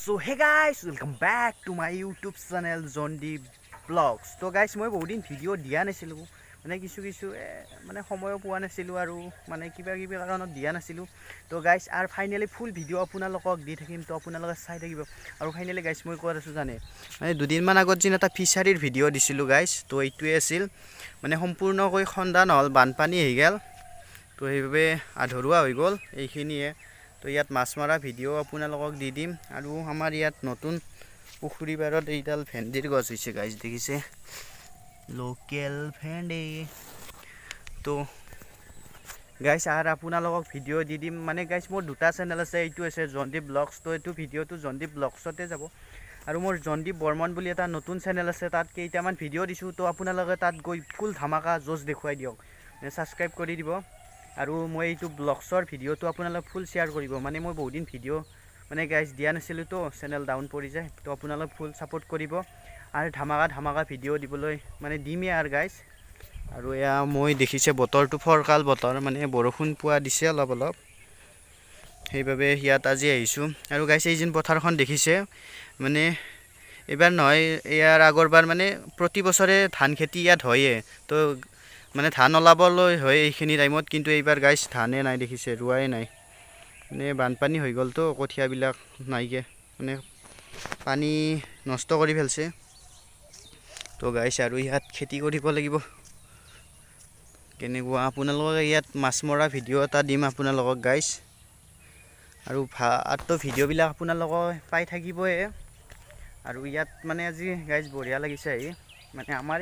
So hey guys, welcome back to my YouTube channel Zondeep Vlogs. So guys, মই বহুত দিন video দিয়া নাছিলো মানে কিছু মানে সময় পোৱা নাছিলো আৰু মানে কিবা কাৰণত দিয়া নাছিলো তো গাইস আৰু ফাইনালি ফুল ভিডিও আপোনালোকক দি থাকিম তো আপোনালোকে চাই থাকিব আৰু ফাইনালি গাইস মই কৈ আছো জানে মানে দুদিন মান আগত জিন এটা ফিচাৰীৰ ভিডিও দিছিলো গাইস তো এইটোৱে আছিল মানে সম্পূৰ্ণকৈ খন্দা নহল বানপানী হৈ গেল তো সেইভাবে আধৰুৱা হৈ গল এইখিনিয়ে তো ইয়াত মাছ মাৰা ভিডিও আপোনালোকক দি দিম আৰু আমাৰ ইয়াত নতুন পুখুৰী পাৰত এইডাল ভেন্দিৰ গছ হৈছে গাইস দেখিছে লোকেল ভেন্দি তো গাইস আৰ আপোনালোকক ভিডিও দি দিম মানে গাইস মোৰ দুটা চেনেল আছে এইটো আছে জনদীপ ব্লগছ তো এইটো ভিডিওটো জনদীপ ব্লগছতে যাব আৰু মোৰ জনদীপ বৰ্মন বুলি এটা নতুন চেনেল আছে তাত কেইটামান ভিডিও দিছো তো আপোনালোকে তাত গৈ ফুল ধামাকা জোছ দেখুৱাই দিয়ক সাবস্ক্ৰাইব কৰি দিব আৰু মই এইটো ব্লগছৰ ভিডিওটো আপোনালোক ফুল শেয়াৰ কৰিব মানে মই বহুত দিন ভিডিও মানে গাইস দিয়া নাছিলো তো চেনেল ডাউন পৰি যায় তো আপোনালোক ফুল সাপোৰ্ট কৰিব আৰু ধামাকা ভিডিও দিবলৈ মানে দিমে আৰু গাইস আৰু এয়া মই দেখিছে বতৰটো ফৰকাল বতৰ মানে বৰষুণ পোৱা দিছে অলপ সেইভাবে হিয়াত আজি আহিছো আৰু গাইস এই জিন পথাৰখন দেখিছে মানে এবাৰ নহয় ইয়াৰ আগৰবাৰ মানে প্ৰতি বছৰে ধান খেতি ইয়াত হয়ে তো মানে ধান ওলাবলৈ হয় এইখিনি টাইমত কিন্তু এইবাৰ গাইস ধানে নাই দেখিছে ৰুৱাই নাই মানে বানপানী হৈ গল তো কঠিয়াবিলাক নাইকে মানে পানী নষ্ট কৰি ফেলছে তো গাইস আৰু ইয়াত খেতি কৰিব লাগিব কেনেকুৱা আপোনালোকক ইয়াত মাছ মৰা ভিডিও এটা দিম আপোনালোকক গাইস আৰু তো ভিডিও বিলাক আপোনালোকক পাই থাকিবই আৰু ইয়াত মানে আজি গাইস বঢ়িয়া লাগিছে এই মানে আমাৰ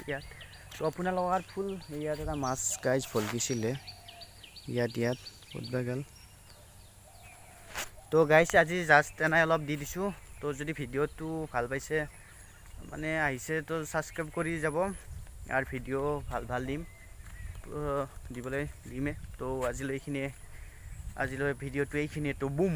ইয়াত তো আপোনালোকৰ ফুল ইয়াত এটা মাছ গাইস ভলকিছিলে ইয়াত উঠবা গেল তো গাইস আজি জাস্ট এনাই অলপ দি দিছো তো যদি ভিডিওটো ভাল পাইছে মানে আহিছে তো সাবস্ক্ৰাইব কৰি যাব আৰু ভিডিও ভাল দিম দিবলৈ দিমে তো আজিলৈ ভিডিওটো এইখিনিয়ে তো বুম